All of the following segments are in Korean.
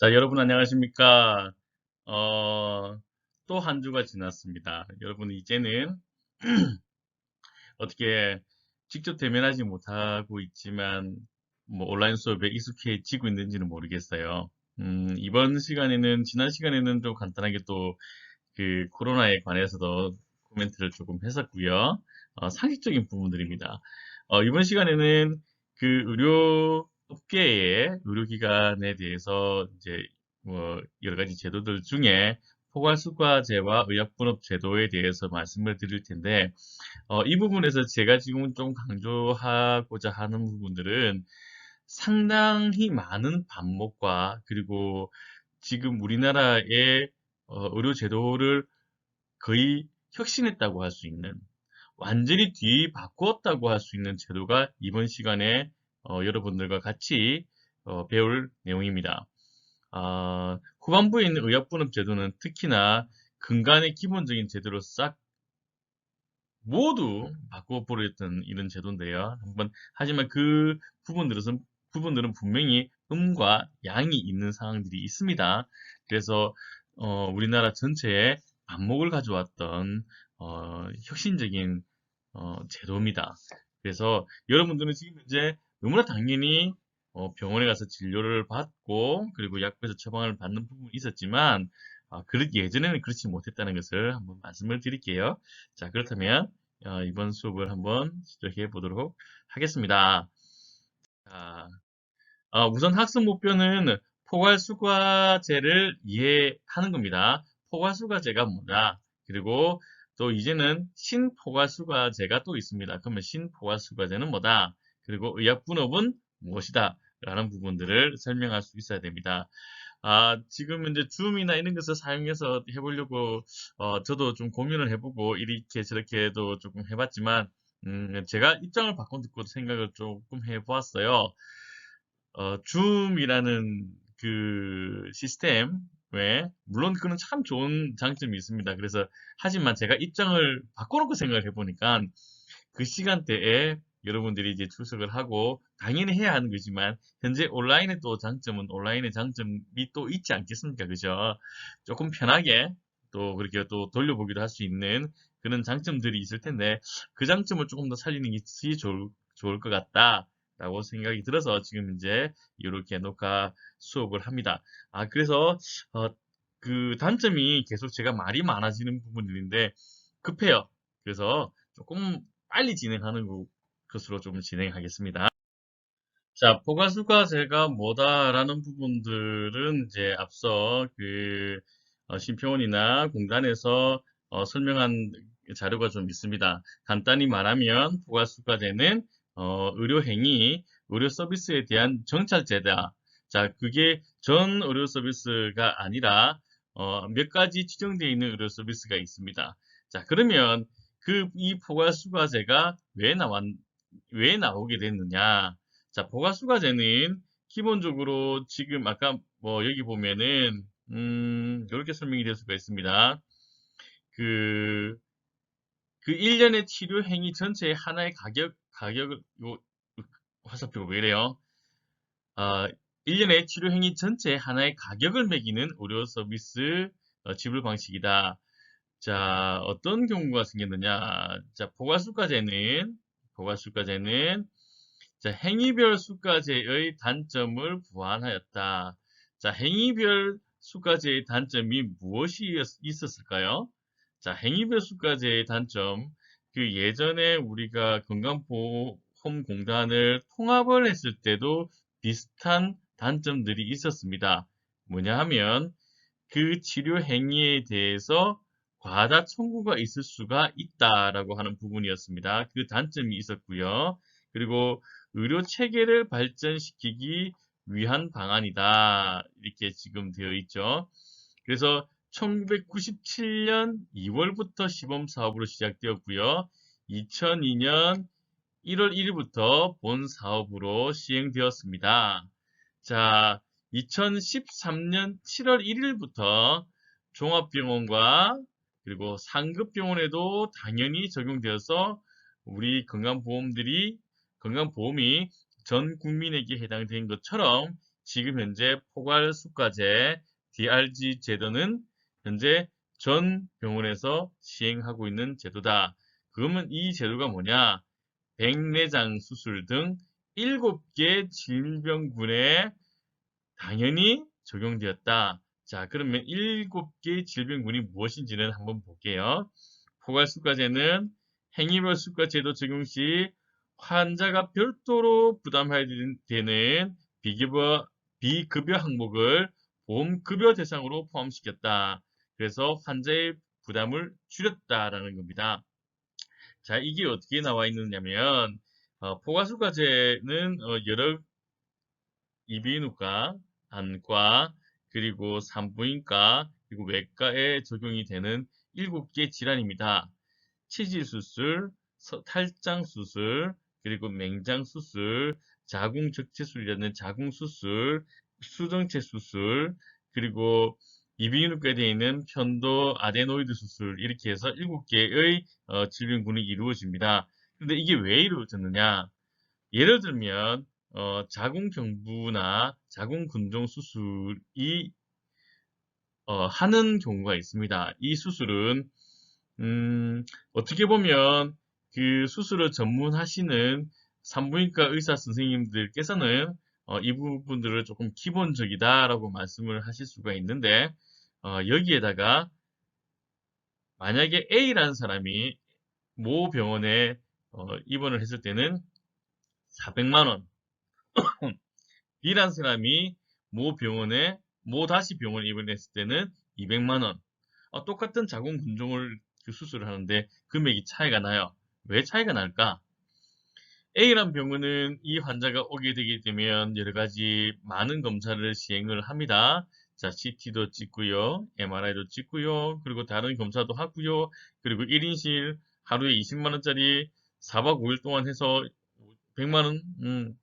자, 여러분 안녕하십니까? 어, 또 한 주가 지났습니다. 여러분 이제는 어떻게 직접 대면하지 못하고 있지만 뭐 온라인 수업에 익숙해지고 있는지는 모르겠어요. 이번 시간에는 지난 시간에는 좀 간단하게 또 그 코로나에 관해서도 코멘트를 조금 했었고요. 상식적인 부분들입니다. 이번 시간에는 그 의료 업계의 의료기관에 대해서 이제 뭐 여러 가지 제도들 중에 포괄수과제와 의약분업 제도에 대해서 말씀을 드릴 텐데, 이 부분에서 제가 지금 좀 강조하고자 하는 부분들은 상당히 많은 반목과 그리고 지금 우리나라의 의료 제도를 거의 혁신했다고 할 수 있는, 완전히 뒤바꾸었다고 할 수 있는 제도가 이번 시간에 여러분들과 같이 배울 내용입니다. 후반부에 있는 의약분업 제도는 특히나 근간의 기본적인 제도를 싹 모두 바꿔버렸던 이런 제도인데요. 하지만 그 부분들은 분명히 음과 양이 있는 상황들이 있습니다. 그래서 우리나라 전체에 안목을 가져왔던 혁신적인 제도입니다. 그래서 여러분들은 지금 이제 너무나 당연히 병원에 가서 진료를 받고 그리고 약국에서 처방을 받는 부분이 있었지만 예전에는 그렇지 못했다는 것을 한번 말씀을 드릴게요. 자, 그렇다면 이번 수업을 한번 시작해 보도록 하겠습니다. 자, 우선 학습 목표는 포괄수과제를 이해하는 겁니다. 포괄수과제가 뭐냐? 그리고 또 이제는 신포괄수과제가 또 있습니다. 그러면 신포괄수과제는 뭐다? 그리고 의약분업은 무엇이다? 라는 부분들을 설명할 수 있어야 됩니다. 지금 이제 줌이나 이런 것을 사용해서 해보려고 저도 좀 고민을 해보고 이렇게 저렇게도 조금 해봤지만 제가 입장을 바꿔 듣고 생각을 조금 해보았어요. 줌이라는 그 시스템에 물론 그는 참 좋은 장점이 있습니다. 그래서 하지만 제가 입장을 바꿔놓고 생각을 해보니까 그 시간대에 여러분들이 이제 출석을 하고 당연히 해야 하는 거지만 현재 온라인의 또 장점은 온라인의 장점이 또 있지 않겠습니까? 그죠? 조금 편하게 또 그렇게 또 돌려보기도 할 수 있는 그런 장점들이 있을 텐데 그 장점을 조금 더 살리는 것이 좋을 것 같다라고 생각이 들어서 지금 이제 이렇게 녹화 수업을 합니다. 그래서 어, 그 단점이 계속 제가 말이 많아지는 부분들인데 급해요. 그래서 조금 빨리 진행하는 것으로 좀 진행하겠습니다. 자, 포괄수과제가 뭐다라는 부분들은 이제 앞서 그 심평원이나 공단에서 설명한 자료가 좀 있습니다. 간단히 말하면 포괄수과제는 의료행위, 의료 서비스에 대한 정찰제다. 자, 그게 전 의료 서비스가 아니라 몇 가지 지정되어 있는 의료 서비스가 있습니다. 자, 그러면 이 포괄수과제가 왜 나오게 됐느냐? 자, 포괄수과제는 기본적으로 지금 아까 뭐 여기 보면은 이렇게 설명이 될 수가 있습니다. 그, 그 1년의 치료 행위 전체의 하나의 가격을 화살표가 왜 이래요? 아, 1년의 치료 행위 전체의 하나의 가격을 매기는 의료 서비스 지불 방식이다. 자, 어떤 경우가 생겼느냐? 자, 포괄수과제는 자, 행위별 수과제의 단점을 보완하였다. 자, 행위별 수과제의 단점이 무엇이 있었을까요? 자, 행위별 수과제의 단점. 그 예전에 우리가 건강보험공단을 통합을 했을 때도 비슷한 단점들이 있었습니다. 뭐냐 하면 그 치료 행위에 대해서 과다 청구가 있을 수가 있다라고 하는 부분이었습니다. 그 단점이 있었고요. 그리고 의료 체계를 발전시키기 위한 방안이다. 이렇게 지금 되어 있죠. 그래서 1997년 2월부터 시범 사업으로 시작되었고요. 2002년 1월 1일부터 본 사업으로 시행되었습니다. 자, 2013년 7월 1일부터 종합병원과 그리고 상급병원에도 당연히 적용되어서 우리 건강보험이 전 국민에게 해당된 것처럼 지금 현재 포괄수가제 DRG 제도는 현재 전 병원에서 시행하고 있는 제도다. 그러면 이 제도가 뭐냐? 백내장 수술 등 7개 질병군에 당연히 적용되었다. 자, 그러면 7개 질병군이 무엇인지는 한번 볼게요. 포괄수가제는 행위별 수가제도 적용 시 환자가 별도로 부담해야 되는 비급여 항목을 보험급여 대상으로 포함시켰다. 그래서 환자의 부담을 줄였다라는 겁니다. 자, 이게 어떻게 나와 있느냐면 포괄수가제는 여러 이비인후과, 안과, 그리고 산부인과, 그리고 외과에 적용이 되는 7개 질환입니다. 치질수술, 탈장수술, 그리고 맹장수술, 자궁적체술이라는 자궁수술, 수정체수술, 그리고 이비인후과에 되어 있는 편도 아데노이드 수술 이렇게 해서 7개의 질병군이 이루어집니다. 근데 이게 왜 이루어졌느냐? 예를 들면 자궁경부나 자궁근종 수술이 하는 경우가 있습니다. 이 수술은 어떻게 보면 그 수술을 전문하시는 산부인과 의사 선생님들께서는 이 부분들을 조금 기본적이다라고 말씀을 하실 수가 있는데 여기에다가 만약에 A라는 사람이 모 병원에 입원을 했을 때는 400만 원, B라는 사람이 모 다시 병원에 입원했을 때는 200만 원. 똑같은 자궁 근종을 수술을 하는데 금액이 차이가 나요. 왜 차이가 날까? A라는 병원은 이 환자가 오게 되게 되면 여러 가지 많은 검사를 시행을 합니다. 자, CT도 찍고요, MRI도 찍고요, 그리고 다른 검사도 하고요, 그리고 1인실 하루에 20만 원짜리 4박 5일 동안 해서 100만 원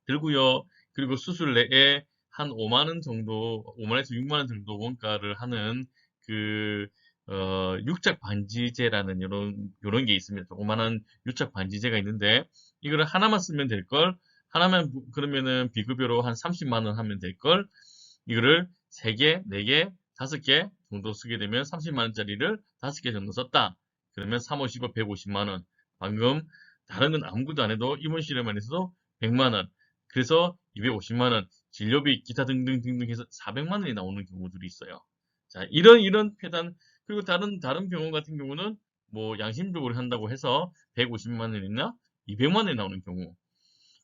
들고요. 그리고 수술 내에 한 5만 원 정도, 5만에서 6만 원 정도 원가를 하는 그 유착 반지제라는 요런 게 있습니다. 조그만한 유착 반지제가 있는데 이거를 하나만 쓰면 될 걸, 하나만 그러면은 비급여로 한 30만 원 하면 될 걸, 이거를 3개, 4개, 5개 정도 쓰게 되면 30만 원짜리를 5개 정도 썼다. 그러면 3, 5, 15, 150만 원. 방금 다른 건 아무것도 안 해도 입원실에만 있어도 100만 원. 그래서 250만 원, 진료비, 기타 등등등등 해서 400만 원이 나오는 경우들이 있어요. 자, 이런 폐단, 그리고 다른 병원 같은 경우는 뭐 양심적으로 한다고 해서 150만 원이나 200만 원이 나오는 경우.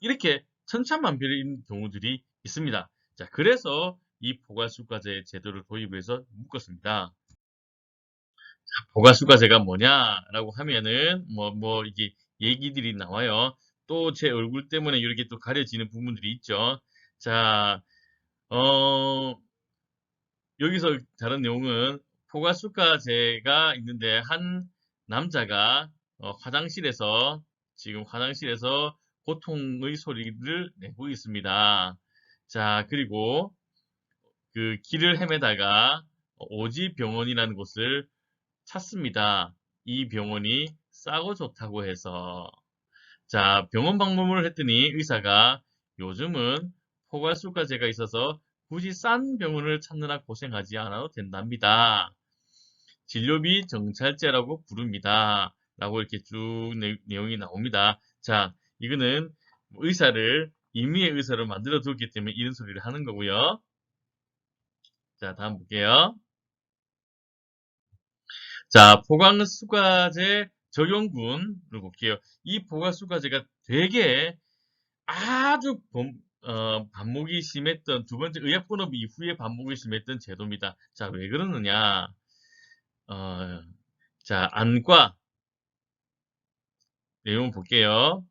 이렇게 천차만별인 경우들이 있습니다. 자, 그래서 이 포괄수가제 제도를 도입해서 묶었습니다. 자, 포괄수가제가 뭐냐라고 하면은 이게 얘기들이 나와요. 또 제 얼굴 때문에 이렇게 또 가려지는 부분들이 있죠. 자, 여기서 다른 내용은 포괄수가제가 있는데 한 남자가 지금 화장실에서 고통의 소리를 내고 있습니다. 자, 그리고 그 길을 헤매다가 오지병원이라는 곳을 찾습니다. 이 병원이 싸고 좋다고 해서. 자, 병원 방문을 했더니 의사가 요즘은 포괄수가제가 있어서 굳이 싼 병원을 찾느라 고생하지 않아도 된답니다. 진료비 정찰제라고 부릅니다. 라고 이렇게 쭉 내용이 나옵니다. 자, 이거는 임의의 의사를 만들어 두었기 때문에 이런 소리를 하는 거고요. 자, 다음 볼게요. 자, 포괄수가제 적용군을 볼게요. 이 포괄수가제가 되게 아주 반목이 심했던 두 번째 의약분업 이후에 반목이 심했던 제도입니다. 자, 왜 그러느냐? 자, 안과 내용 볼게요.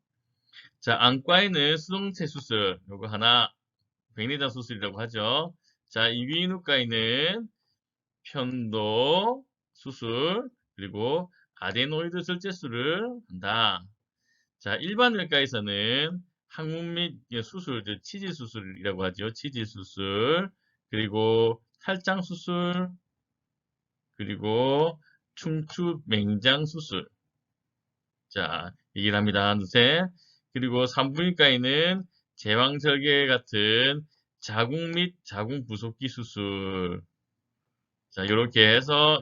자, 안과에는 수동체 수술, 요거 하나, 백내장 수술이라고 하죠. 자, 이비인후과에는 편도 수술, 그리고 아데노이드 절제술을 한다. 자, 일반 외과에서는 항문 및 수술, 치질 수술이라고 하죠. 치질 수술, 그리고 탈장 수술, 그리고 충추 맹장 수술. 자, 얘기를 합니다. 하나, 둘, 셋. 그리고 산부인과에는 제왕절개 같은 자궁 및 자궁 부속기 수술. 자, 요렇게 해서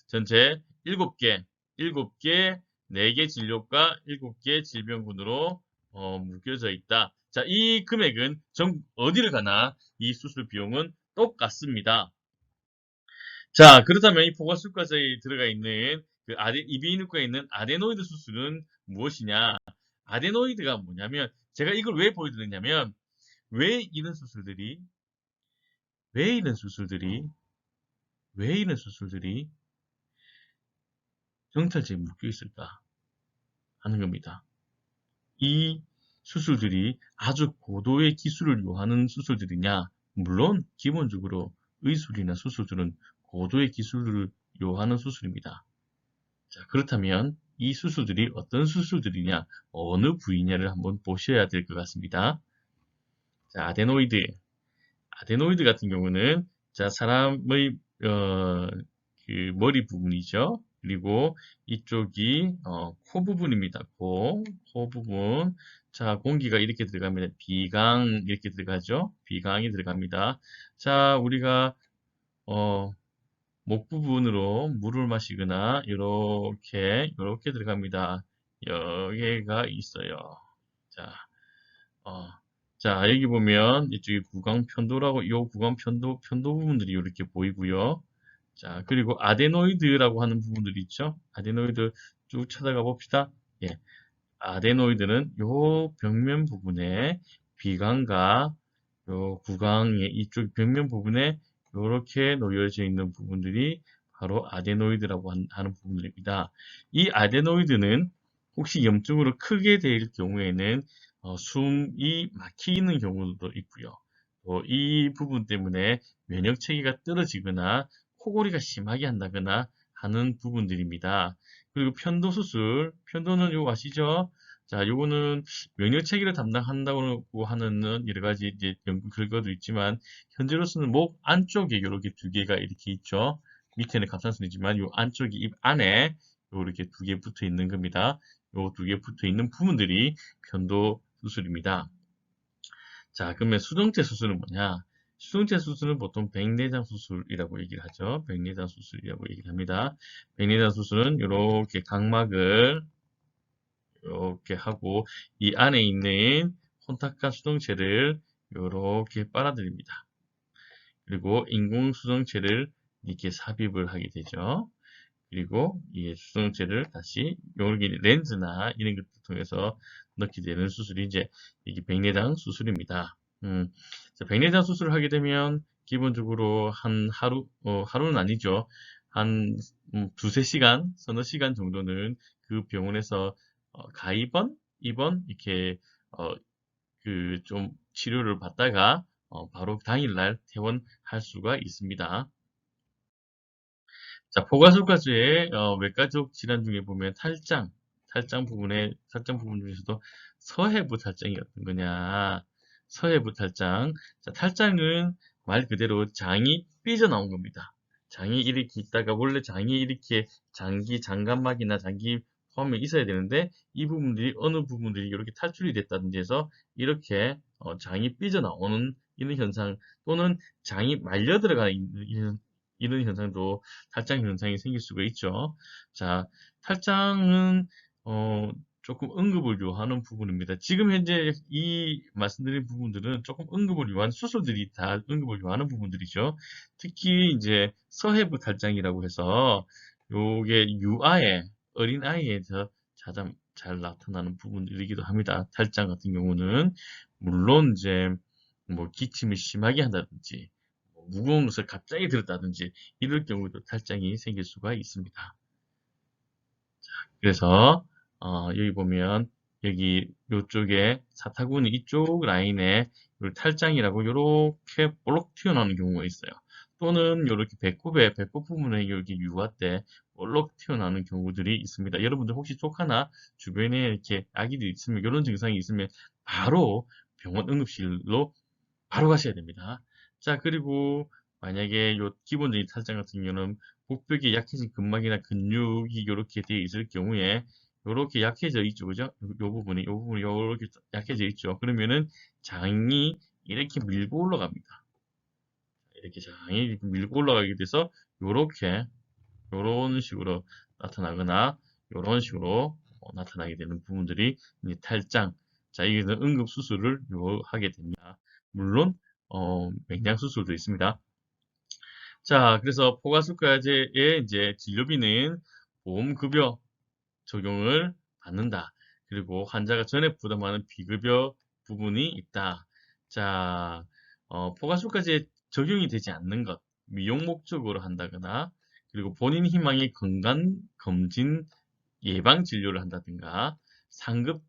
전체 7개, 7개, 4개 진료과 7개 질병군으로 묶여져 있다. 자, 이 금액은 어디를 가나 이 수술 비용은 똑같습니다. 자, 그렇다면 이 포괄술과제에 들어가 있는 이비인후과에 있는 아데노이드 수술은 무엇이냐? 아데노이드가 뭐냐면 제가 이걸 왜 보여드렸냐면 왜 이런 수술들이 왜 이런 수술들이 왜 이런 수술들이 정찰제에 묶여 있을까 하는 겁니다. 이 수술들이 아주 고도의 기술을 요하는 수술들이냐? 물론 기본적으로 의술이나 수술들은 고도의 기술을 요하는 수술입니다. 자, 그렇다면 이 수술들이 어떤 수술들이냐, 어느 부위냐를 한번 보셔야 될 것 같습니다. 자, 아데노이드 같은 경우는 자, 사람의 그 머리 부분이죠. 그리고 이쪽이 코 부분입니다. 코 부분. 자, 공기가 이렇게 들어갑니다. 비강 이렇게 들어가죠. 비강이 들어갑니다. 자, 우리가 목 부분으로 물을 마시거나 이렇게 들어갑니다. 여기가 있어요. 자, 어, 자, 여기 보면 이쪽이 구강편도라고 이 구강편도 부분들이 이렇게 보이고요. 자, 그리고 아데노이드라고 하는 부분들이 있죠. 아데노이드 쭉 찾아가 봅시다. 예. 아데노이드는 요 벽면 부분에 비강과 요 구강의 이쪽 벽면 부분에 이렇게 놓여져 있는 부분들이 바로 아데노이드라고 하는 부분들입니다. 이 아데노이드는 혹시 염증으로 크게 될 경우에는 숨이 막히는 경우도 있고요. 또 이 부분 때문에 면역 체계가 떨어지거나 코골이가 심하게 한다거나 하는 부분들입니다. 그리고 편도 수술, 편도는 이거 아시죠? 자, 요거는 면역 체계를 담당한다고 하는 여러 가지 이제 연구 결과도 있지만 현재로서는 목 안쪽에 이렇게 두 개가 이렇게 있죠. 밑에는 갑상선이지만 요 안쪽에 입 안에 요렇게 두 개 붙어 있는 겁니다. 요 두 개 붙어 있는 부분들이 편도 수술입니다. 자, 그러면 수정체 수술은 뭐냐? 수정체 수술은 보통 백내장 수술이라고 얘기를 하죠. 백내장 수술이라고 얘기를 합니다. 백내장 수술은 이렇게 각막을 이렇게 하고 이 안에 있는 혼탁한 수정체를 이렇게 빨아들입니다. 그리고 인공 수정체를 이렇게 삽입을 하게 되죠. 그리고 이 수정체를 다시 여기 렌즈나 이런 것을 통해서 넣게 되는 수술이 이제 이게 백내장 수술입니다. 자, 백내장 수술을 하게 되면 기본적으로 한 하루는 아니죠. 한 두세 시간, 서너 시간 정도는 그 병원에서 입원 이렇게 그 좀 치료를 받다가 바로 당일날 퇴원할 수가 있습니다. 자, 포괄술과제의 외과적 질환 중에 보면 탈장 부분 중에서도 서해부 탈장이 어떤 거냐? 서해부 탈장. 자, 탈장은 말 그대로 장이 삐져나온 겁니다. 장이 이렇게 있다가 원래 장이 이렇게 장간막이나 장기 포함에 있어야 되는데 이 부분들이 어느 부분들이 이렇게 탈출이 됐다든지 해서 이렇게 장이 삐져나오는 이런 현상 또는 장이 말려 들어가는 이런 현상도 탈장 현상이 생길 수가 있죠. 자, 탈장은 조금 응급을 요하는 부분입니다. 지금 현재 이 말씀드린 부분들은 조금 응급을 요하는 수술들이 다 응급을 요하는 부분들이죠. 특히 이제 서해부 탈장이라고 해서 요게 어린 아이에서 가장 잘 나타나는 부분들이기도 합니다. 탈장 같은 경우는 물론 이제 뭐 기침을 심하게 한다든지 무거운 것을 갑자기 들었다든지 이럴 경우도 탈장이 생길 수가 있습니다. 그래서 여기 보면 여기 이쪽에 사타구니 이쪽 라인에 탈장이라고 이렇게 볼록 튀어나오는 경우가 있어요. 또는 이렇게 배꼽 부분에 여기 유화 때 볼록 튀어나오는 경우들이 있습니다. 여러분들 혹시 혹하나 주변에 이렇게 아기들이 있으면 이런 증상이 있으면 바로 병원 응급실로 바로 가셔야 됩니다. 자, 그리고 만약에 요 기본적인 탈장 같은 경우는 복벽이 약해진 근막이나 근육이 이렇게 되어 있을 경우에 요렇게 약해져 있죠. 그죠? 요 부분이 요렇게 약해져 있죠. 그러면은 장이 이렇게 밀고 올라갑니다. 이렇게 장이 밀고 올라가게 돼서 요렇게 요런 식으로 나타나거나 요런 식으로 나타나게 되는 부분들이 이제 탈장. 자, 여기서 응급 수술을 하게 됩니다. 물론 맹장 수술도 있습니다. 자, 그래서 포괄술과제의 이제 진료비는 보험급여 적용을 받는다. 그리고 환자가 전액 부담하는 비급여 부분이 있다. 자, 포괄술까지 적용이 되지 않는 것, 미용 목적으로 한다거나, 그리고 본인 희망의 건강검진 예방 진료를 한다든가, 상급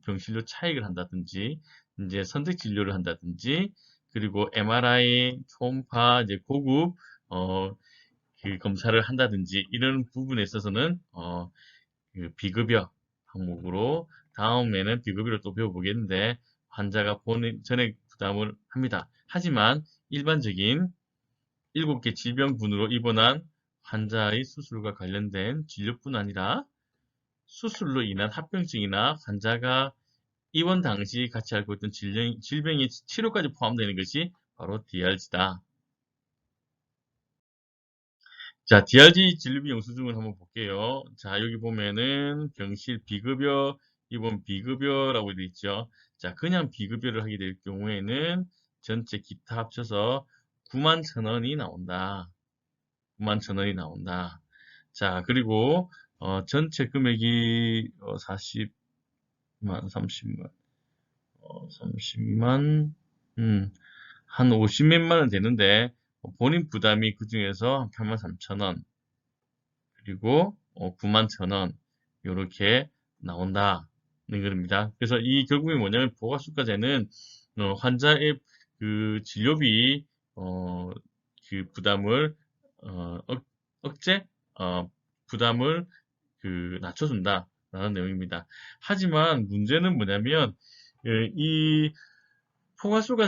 병실로 차익을 한다든지, 이제 선택 진료를 한다든지, 그리고 MRI, 초음파, 이제 고급, 그 검사를 한다든지, 이런 부분에 있어서는, 그 비급여 항목으로 다음에는 비급여를 또 배워보겠는데 환자가 본인 전액 부담을 합니다. 하지만 일반적인 7개 질병군으로 입원한 환자의 수술과 관련된 진료뿐 아니라 수술로 인한 합병증이나 환자가 입원 당시 같이 앓고 있던 질병의 치료까지 포함되는 것이 바로 DRG다. 자, DRG 진료비 영수증을 한번 볼게요. 자, 여기 보면은 병실 비급여, 입원 비급여라고 되어 있죠. 자, 그냥 비급여를 하게 될 경우에는 전체 기타 합쳐서 91,000원이 나온다. 91,000원이 나온다. 자, 그리고 전체 금액이 40만, 30만, 30만, 한 50몇만 원 되는데 본인 부담이 그 중에서 83,000원. 그리고 91,000원 이렇게 나온다는 겁니다. 그래서 이 결국에 뭐냐면 보건수가제는 환자의 그 진료비 그 부담을 억제 부담을 그 낮춰준다라는 내용입니다. 하지만 문제는 뭐냐면 이 포괄수가